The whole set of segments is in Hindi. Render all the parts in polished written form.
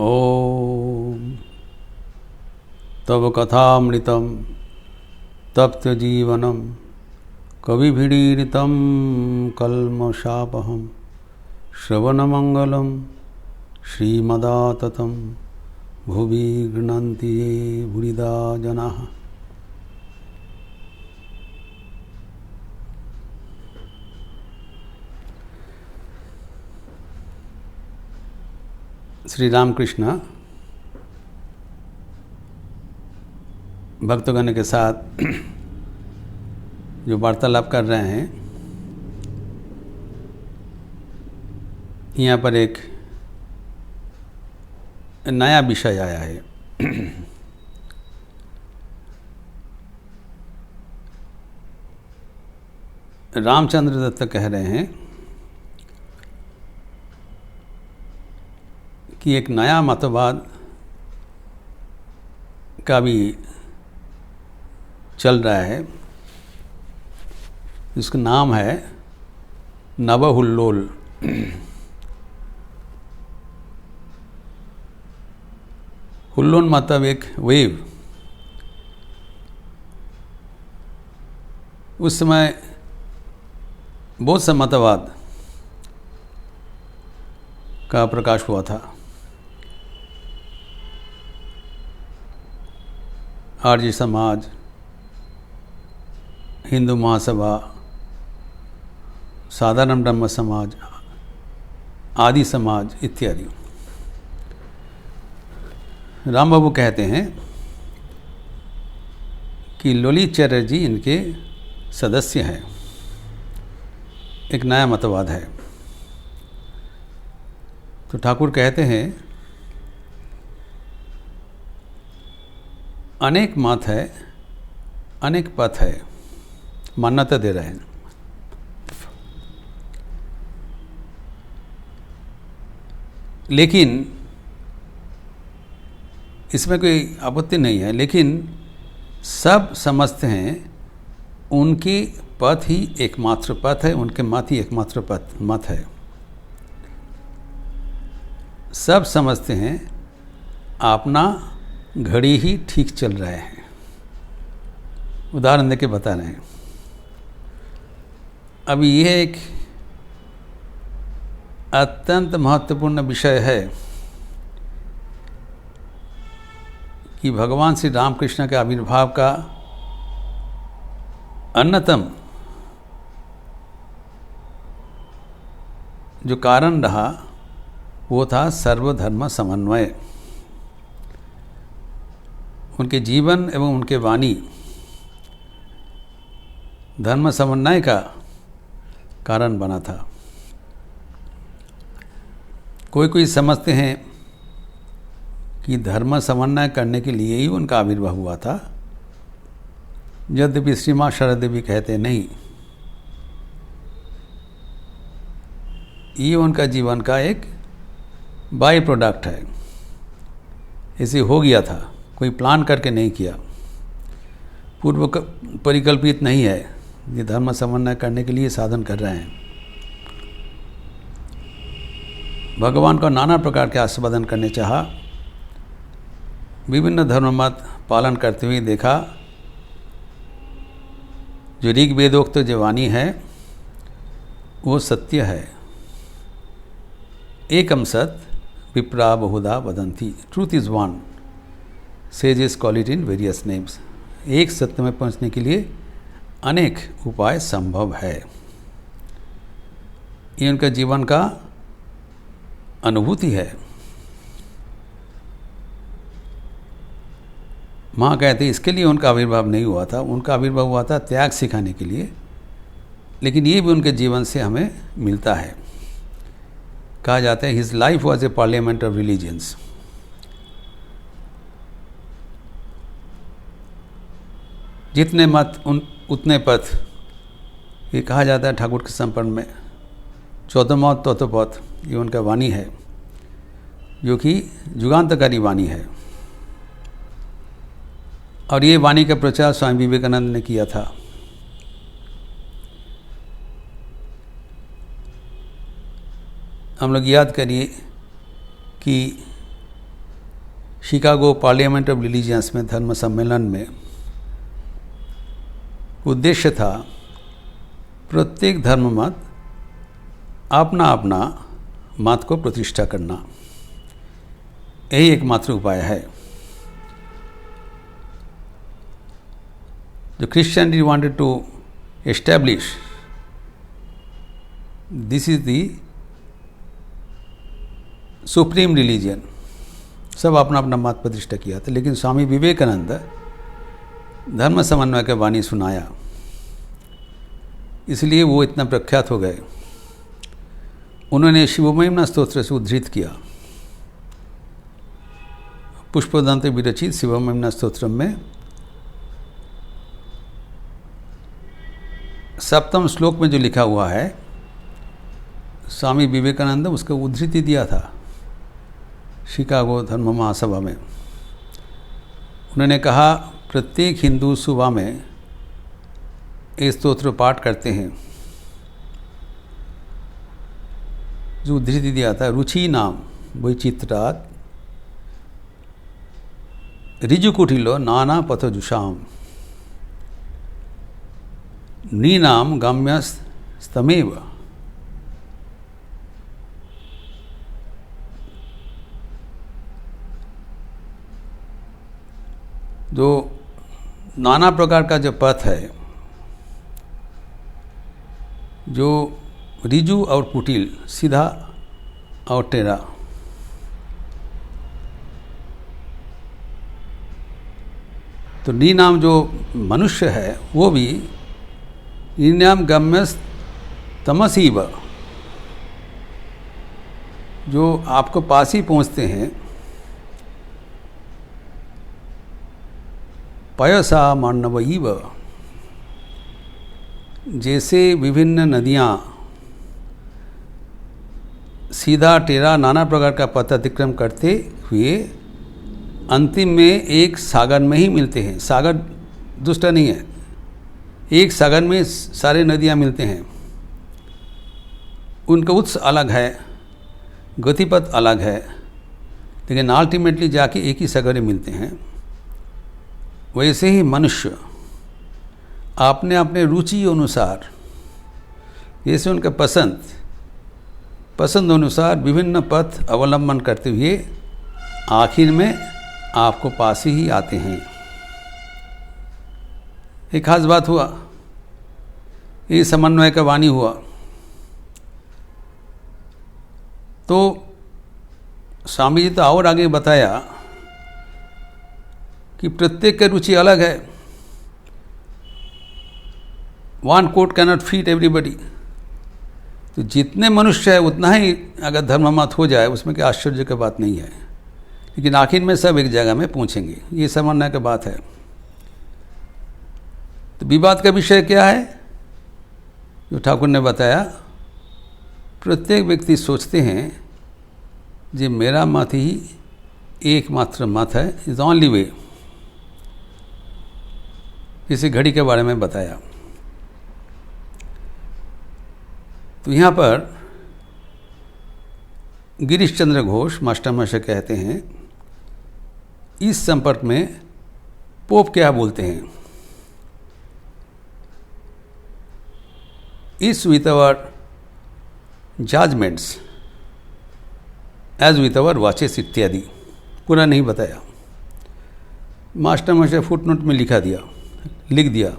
ॐ तव कथामृतं तप्तजीवनं कविभिरीडितं कल्मषापहं श्रवणमङ्गलं श्रीमदाततं भुवि गृह्णन्ति ये बुरिदा जनाः। श्री रामकृष्ण भक्तगण के साथ जो वार्तालाप कर रहे हैं, यहाँ पर एक नया विषय आया है। रामचंद्र दत्त कह रहे हैं कि एक नया मतवाद का भी चल रहा है, जिसका नाम है नवहुल्लोल। हुल्लोल मतलब एक वेव। उस समय बहुत सा मतवाद का प्रकाश हुआ था। आर्य समाज, हिंदू महासभा, साधारण ब्रह्म समाज, आदि समाज इत्यादि। राम बाबू कहते हैं कि ललित चटर्जी इनके सदस्य हैं। एक नया मतवाद है। तो ठाकुर कहते हैं अनेक मत है, अनेक पथ है, मान्यता दे रहे हैं। लेकिन इसमें कोई आपत्ति नहीं है, लेकिन सब समझते हैं उनकी पथ ही एकमात्र पथ है, उनके मत ही एकमात्र मत है। सब समझते हैं अपना घड़ी ही ठीक चल रहे हैं। उदाहरण देके बता रहे हैं। अभी यह एक अत्यंत महत्वपूर्ण विषय है कि भगवान श्री रामकृष्ण के आविर्भाव का अन्यतम जो कारण रहा वो था सर्वधर्म समन्वय। उनके जीवन एवं उनके वाणी धर्म समन्वय का कारण बना था। कोई समझते हैं कि धर्म समन्वय करने के लिए ही उनका आविर्भाव हुआ था। यद्यपि श्री माँ शारदा देवी कहते नहीं, ये उनका जीवन का एक बाय प्रोडक्ट है। ऐसे हो गया था, कोई प्लान करके नहीं किया, पूर्व परिकल्पित नहीं है। ये धर्म समन्वय करने के लिए साधन कर रहे हैं। भगवान को नाना प्रकार के आस्वादन करने चाहा, विभिन्न धर्म मत पालन करते हुए देखा। जो ऋग्वेदोक्त जो वाणी है वो सत्य है। एकम सत विप्रा बहुधा वदंती, truth is one, sages call it in various names. एक सत्य में पहुंचने के लिए अनेक उपाय संभव है। ये उनका जीवन का अनुभूति है। माँ कहते इसके लिए उनका आविर्भाव नहीं हुआ था, उनका आविर्भाव हुआ था त्याग सिखाने के लिए। लेकिन ये भी उनके जीवन से हमें मिलता है। कहा जाता है his life was a parliament of religions. जितने मत उतने पथ, ये कहा जाता है ठाकुर के संपर्क में। चौथो मत तौथो पथ, ये उनका वाणी है जो कि युगांतकारी वाणी है। और ये वाणी का प्रचार स्वामी विवेकानंद ने किया था। हम लोग याद करिए कि शिकागो पार्लियामेंट ऑफ रिलीजियंस में धर्म सम्मेलन में उद्देश्य था प्रत्येक धर्म मत अपना अपना मत को प्रतिष्ठा करना। यही एकमात्र उपाय है। जो Christianity wanted to establish, this is the supreme religion, सब अपना अपना मत प्रतिष्ठा किया था। लेकिन स्वामी विवेकानंद धर्म समन्वय का वाणी सुनाया, इसलिए वो इतना प्रख्यात हो गए। उन्होंने शिवमहिमा स्तोत्र से उद्धृत किया। पुष्पदंत विरचित शिवमहिमा स्तोत्र में 7वें श्लोक में जो लिखा हुआ है, स्वामी विवेकानंद उसका उद्धृति दिया था शिकागो धर्म महासभा में। उन्होंने कहा प्रत्येक हिंदू सुबह में ये स्तोत्र पाठ करते हैं। जो उद्धृति दिया था, रुचि नाम वैचित्रात् ऋजुकुटिलो नाना पथजुषाम नृणाम गम्यस्तमेव। जो नाना प्रकार का जो पथ है, जो ऋजु और कुटिल, सीधा और टेढ़ा, तो नृणाम जो मनुष्य है वो भी नृणाम गम्यस तमसीव, जो आपको पास ही पहुँचते हैं, पयसा मानवईव, जैसे विभिन्न नदियाँ सीधा टेढ़ा नाना प्रकार का पथ अतिक्रम करते हुए अंतिम में एक सागर में ही मिलते हैं। सागर दुष्ट नहीं है, एक सागर में सारे नदियाँ मिलते हैं। उनका उत्स अलग है, गतिपथ अलग है, लेकिन अल्टीमेटली जाके एक ही सागर में मिलते हैं। वैसे ही मनुष्य अपने अपने रुचि अनुसार, जैसे उनका पसंद अनुसार विभिन्न पथ अवलंबन करते हुए आखिर में आपको पास ही आते हैं। एक खास बात हुआ, ये समन्वय का वाणी हुआ, तो स्वामी जी तो और आगे बताया कि प्रत्येक की रुचि अलग है। One coat cannot fit everybody. तो जितने मनुष्य है उतना ही अगर धर्म मत हो जाए, उसमें कोई आश्चर्य की बात नहीं है। लेकिन आखिर में सब एक जगह में पहुंचेंगे, ये समझने की बात है। तो विवाद का विषय क्या है, जो ठाकुर ने बताया, प्रत्येक व्यक्ति सोचते हैं जे मेरा मत ही एकमात्र मत है, इज ओनली वे। किसी घड़ी के बारे में बताया। तो यहाँ पर गिरीश चंद्र घोष मास्टर महाशय कहते हैं, इस संपर्क में पोप क्या बोलते हैं, इस with our judgments as with our watches इत्यादि। पूरा नहीं बताया, मास्टर महाशय फुटनोट में लिख दिया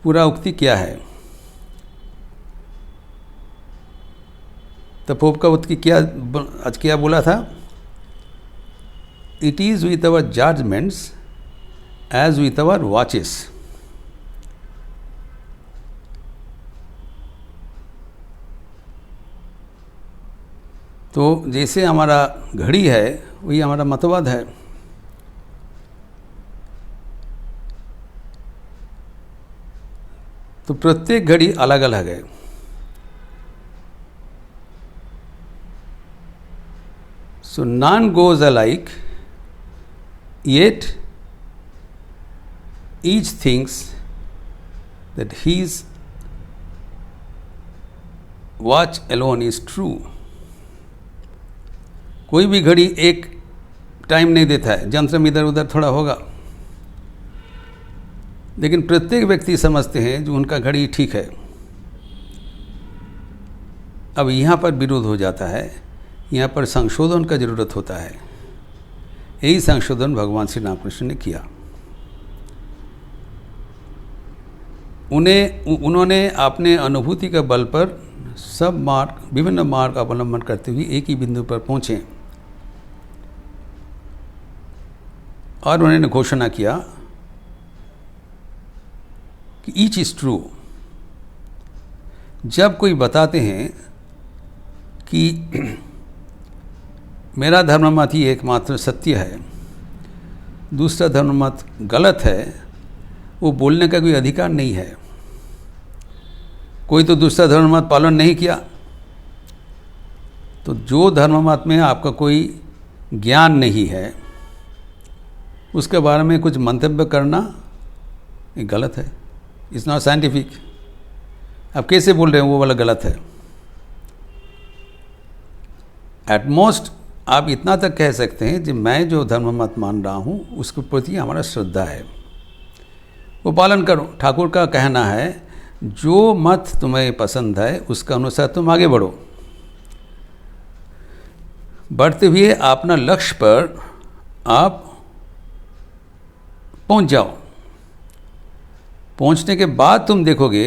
पूरा उक्ति क्या है। तो पोप का उक्ति क्या आज क्या बोला था, it is with our judgments as with our watches. तो जैसे हमारा घड़ी है वही हमारा मतवाद है। तो प्रत्येक घड़ी अलग अलग है। So none goes alike, yet each thinks that his watch alone is true. कोई भी घड़ी एक टाइम नहीं देता है, जंत्र में इधर उधर थोड़ा होगा, लेकिन प्रत्येक व्यक्ति समझते हैं जो उनका घड़ी ठीक है। अब यहाँ पर विरोध हो जाता है, यहाँ पर संशोधन का ज़रूरत होता है। यही संशोधन भगवान श्री रामकृष्ण ने किया। उन्होंने अपने अनुभूति के बल पर सब मार्ग, विभिन्न मार्ग अवलंबन करते हुए एक ही बिंदु पर पहुँचे और उन्होंने घोषणा किया कि ईच इज़ ट्रू। जब कोई बताते हैं कि मेरा धर्म मत ही एकमात्र सत्य है, दूसरा धर्म मत गलत है, वो बोलने का कोई अधिकार नहीं है। कोई तो दूसरा धर्म मत पालन नहीं किया, तो जो धर्म मत में आपका कोई ज्ञान नहीं है उसके बारे में कुछ मंतव्य करना ये गलत है। It's not scientific. आप कैसे बोल रहे हैं वो वाला गलत है। एट मोस्ट आप इतना तक कह सकते हैं कि मैं जो धर्म मत मान रहा हूँ उसके प्रति हमारा श्रद्धा है, वो पालन करो। ठाकुर का कहना है जो मत तुम्हें पसंद है उसका अनुसार तुम आगे बढ़ो। बढ़ते हुए अपना लक्ष्य पर आप पहुंच जाओ। पहुंचने के बाद तुम देखोगे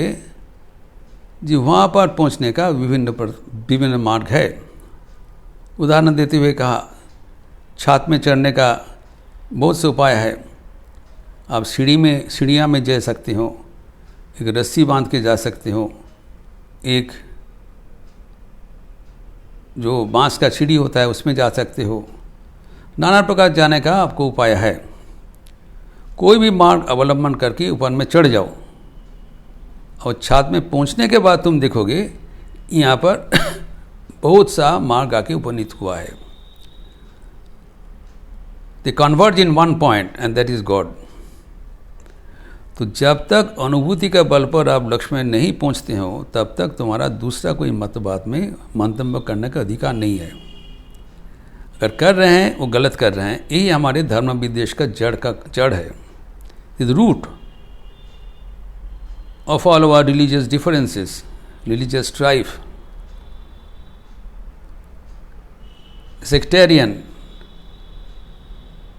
जी वहाँ पर पहुंचने का विभिन्न मार्ग है। उदाहरण देते हुए कहा, छात में चढ़ने का बहुत से उपाय है। आप सीढ़ियाँ में जा सकते हो, एक रस्सी बांध के जा सकते हो, एक जो बांस का सीढ़ी होता है उसमें जा सकते हो। नाना प्रकार जाने का आपको उपाय है। कोई भी मार्ग अवलंबन करके ऊपर में चढ़ जाओ और छात में पहुंचने के बाद तुम देखोगे यहाँ पर बहुत सा मार्ग आके उपनीत हुआ है। They converge in one point and that is God. तो जब तक अनुभूति का बल पर आप लक्ष्य में नहीं पहुंचते हो तब तक तुम्हारा दूसरा कोई मतवाद में मंतव्य करने का अधिकार नहीं है। अगर कर रहे हैं वो गलत कर रहे हैं। यही हमारे धर्म विद्वेष का जड़ है। The root of all our religious differences, religious strife, sectarian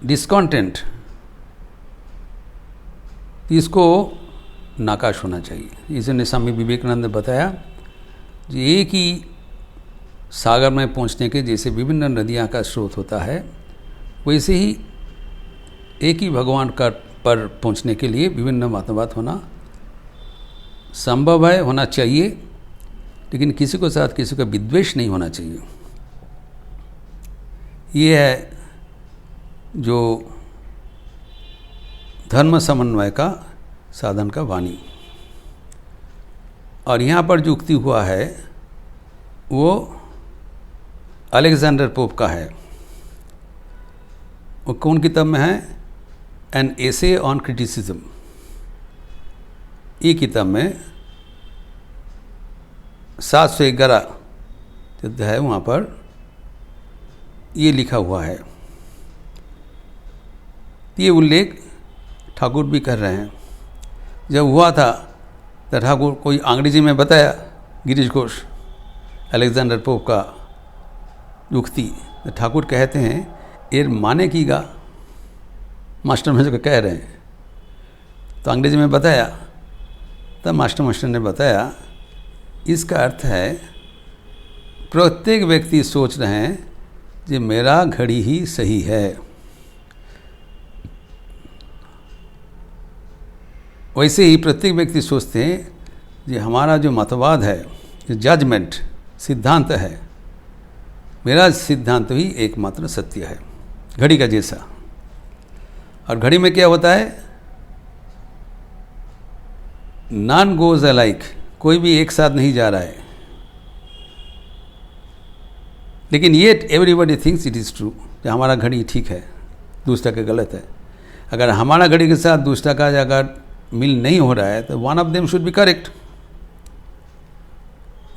discontent, इसको नाकाश होना चाहिए। इसने स्वामी विवेकानंद ने बताया कि एक ही सागर में पहुंचने के जैसे विभिन्न नदियां का स्रोत होता है, वैसे ही एक ही भगवान का पर पहुंचने के लिए विभिन्न मतवाद होना संभव है, होना चाहिए, लेकिन किसी को साथ किसी का विद्वेष नहीं होना चाहिए। ये है जो धर्म समन्वय का साधन का वाणी। और यहाँ पर जो उक्ति हुआ है वो अलेक्जेंडर पोप का है। वो कौन किताब में है? An essay on criticism. ये किताब में 711 अध्याय है, वहाँ पर ये लिखा हुआ है। ये उल्लेख ठाकुर भी कर रहे हैं। जब हुआ था तो ठाकुर कोई अंग्रेजी में बताया, गिरीश घोष अलेक्जेंडर पोप का उक्ति, तो ठाकुर कहते हैं एर माने की गा, मास्टर मास्टर कह रहे हैं। तो अंग्रेजी में बताया, तब मास्टर ने बताया इसका अर्थ है प्रत्येक व्यक्ति सोच रहे हैं कि मेरा घड़ी ही सही है। वैसे ही प्रत्येक व्यक्ति सोचते हैं कि हमारा जो मतवाद है, जो जजमेंट सिद्धांत है, मेरा सिद्धांत ही एकमात्र सत्य है, घड़ी का जैसा। और घड़ी में क्या होता है? नॉन गोज अलाइक, कोई भी एक साथ नहीं जा रहा है, लेकिन ये everybody thinks it is true कि हमारा घड़ी ठीक है, दूसरा का गलत है। अगर हमारा घड़ी के साथ दूसरा का अगर मिल नहीं हो रहा है तो one of them should be correct.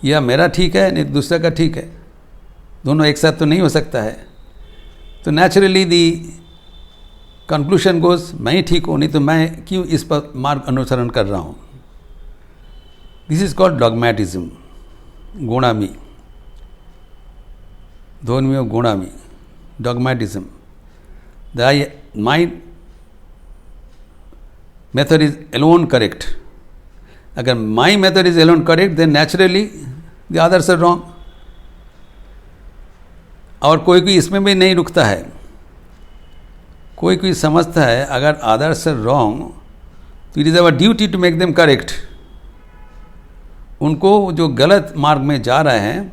या मेरा ठीक है नहीं दूसरा का ठीक है, दोनों एक साथ तो नहीं हो सकता है। तो नेचुरली दी कंक्लूशन गोज मैं ही ठीक हूँ, नहीं तो मैं क्यों इस पर मार्ग अनुसरण कर रहा हूँ। दिस इज कॉल्ड डॉगमैटिज्म, गुणामी, धोनमी गुणामी, dogmatism. My method is alone correct. अगर my method is alone correct then naturally the others are wrong. और कोई कोई इसमें भी नहीं रुकता है, कोई कोई समझता है अगर अदर्स आर रॉन्ग तो it is our duty to make them correct. उनको जो गलत मार्ग में जा रहे हैं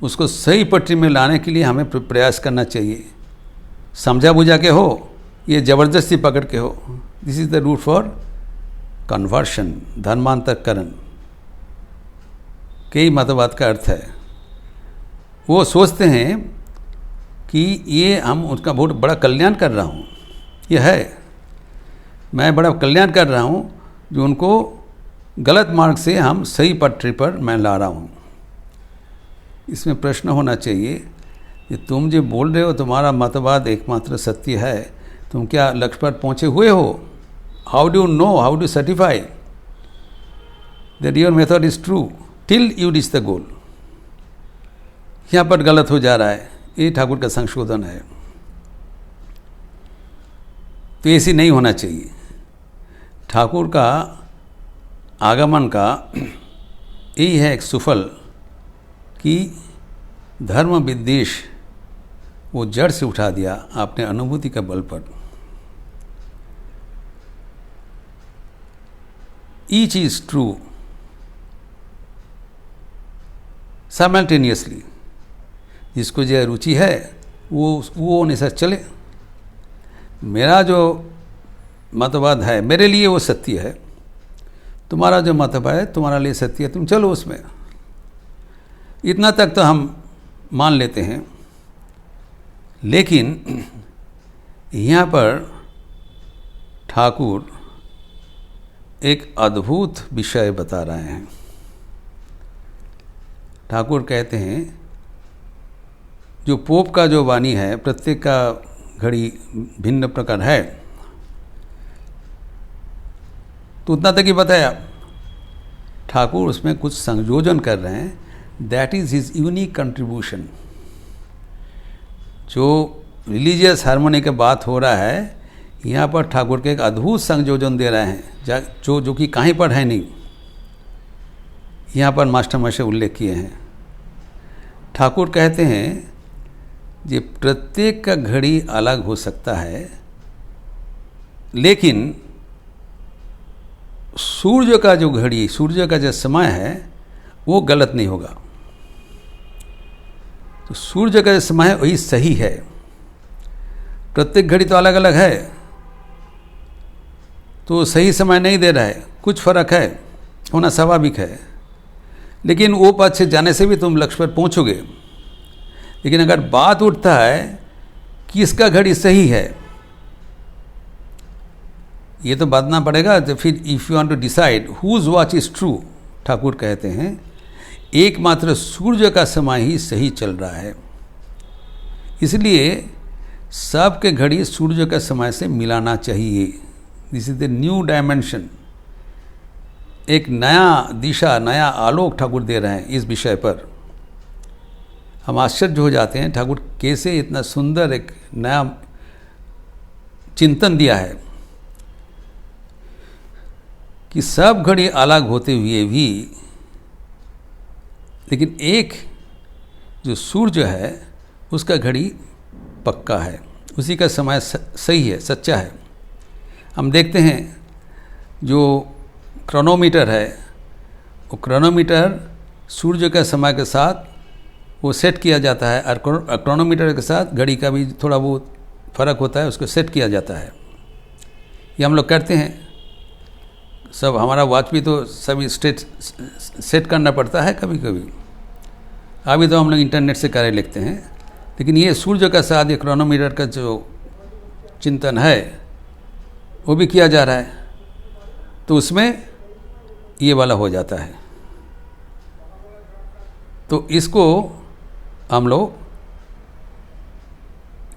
उसको सही पटरी में लाने के लिए हमें प्रयास करना चाहिए, समझा बुझा के हो, ये ज़बरदस्ती पकड़ के हो। This is the root for conversion, धर्मांतरकरण। कई मतवाद का अर्थ है, वो सोचते हैं कि ये हम उसका बहुत बड़ा कल्याण कर रहा हूँ, ये है मैं बड़ा कल्याण कर रहा हूँ, जो उनको गलत मार्ग से हम सही पटरी पर मैं ला रहा हूँ। इसमें प्रश्न होना चाहिए कि तुम जो बोल रहे हो तुम्हारा मतवाद एकमात्र सत्य है, तुम क्या लक्ष्य पर पहुँचे हुए हो? How do know, how do certify that your method is true till you reach the goal? यहाँ पर गलत हो जा रहा है, ये ठाकुर का संशोधन है। तो ऐसी नहीं होना चाहिए। ठाकुर का आगमन का यही है एक सुफल कि धर्म विद्वेष वो जड़ से उठा दिया आपने अनुभूति का बल पर। Each is true simultaneously. जिसको जो रुचि है वो अनुसार चले। मेरा जो मतवाद है मेरे लिए वो सत्य है, तुम्हारा जो मतवाद है तुम्हारा लिए सत्य है, तुम चलो उसमें। इतना तक तो हम मान लेते हैं। लेकिन यहाँ पर ठाकुर एक अद्भुत विषय बता रहे हैं। ठाकुर कहते हैं जो पोप का जो वाणी है, प्रत्येक का घड़ी भिन्न प्रकार है, तो उतना तक ही बताया। ठाकुर उसमें कुछ संयोजन कर रहे हैं, that is his unique contribution. जो रिलीजियस हार्मोनी की बात हो रहा है, यहाँ पर ठाकुर के एक अद्भुत संयोजन दे रहे हैं, जो कि कहीं पर है नहीं। यहाँ पर मास्टर मास्टर उल्लेख किए हैं। ठाकुर कहते हैं ये प्रत्येक का घड़ी अलग हो सकता है, लेकिन सूर्य का जो घड़ी, सूर्य का जो समय है वो गलत नहीं होगा। तो सूर्य का जो समय है वही सही है। प्रत्येक घड़ी तो अलग अलग है, तो सही समय नहीं दे रहा है, कुछ फर्क है, होना स्वाभाविक है। लेकिन वो पथ से जाने से भी तुम लक्ष्य पर पहुँचोगे। लेकिन अगर बात उठता है कि इसका घड़ी सही है, ये तो बांधना पड़ेगा। तो फिर if you want to decide whose watch is true, Thakur कहते हैं एकमात्र सूर्य का समय ही सही चल रहा है। इसलिए सबके घड़ी सूर्य का समय से मिलाना चाहिए। This is the new dimension. एक नया दिशा, नया आलोक ठाकुर दे रहे हैं इस विषय पर। हम आश्चर्य हो जाते हैं ठाकुर कैसे इतना सुंदर एक नया चिंतन दिया है कि सब घड़ी अलग होते हुए भी, लेकिन एक जो सूर्य है उसका घड़ी पक्का है, उसी का समय सही है, सच्चा है। हम देखते हैं जो क्रोनोमीटर है, वो क्रोनोमीटर सूर्य के समय के साथ वो सेट किया जाता है, और क्रोनोमीटर के साथ घड़ी का भी थोड़ा बहुत फ़र्क होता है, उसको सेट किया जाता है। ये हम लोग करते हैं सब। हमारा वॉच भी तो सभी सेट करना पड़ता है कभी कभी। अभी तो हम लोग इंटरनेट से कार्य लिखते हैं, लेकिन ये सूर्य का साथ ये क्रोनोमीटर का जो चिंतन है वो भी किया जा रहा है, तो उसमें ये वाला हो जाता है। तो इसको हम लोग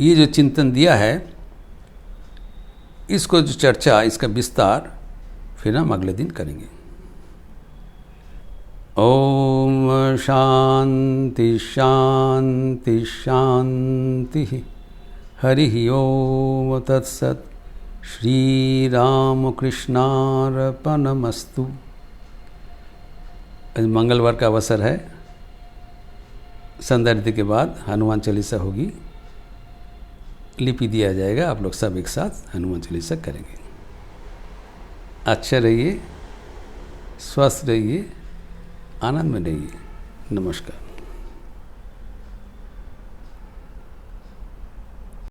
ये जो चिंतन दिया है, इसको जो चर्चा, इसका विस्तार फिर हम अगले दिन करेंगे। ओम शांति शांति शांति। हरि ओम तत्सत। श्री राम कृष्णार्पणमस्तु। आज मंगलवार का अवसर है, संध्या आरती के बाद हनुमान चालीसा होगी, लिपि दिया जाएगा, आप लोग सब एक साथ हनुमान चालीसा करेंगे। अच्छा रहिए, स्वस्थ रहिए, आनंद में रहिए। नमस्कार।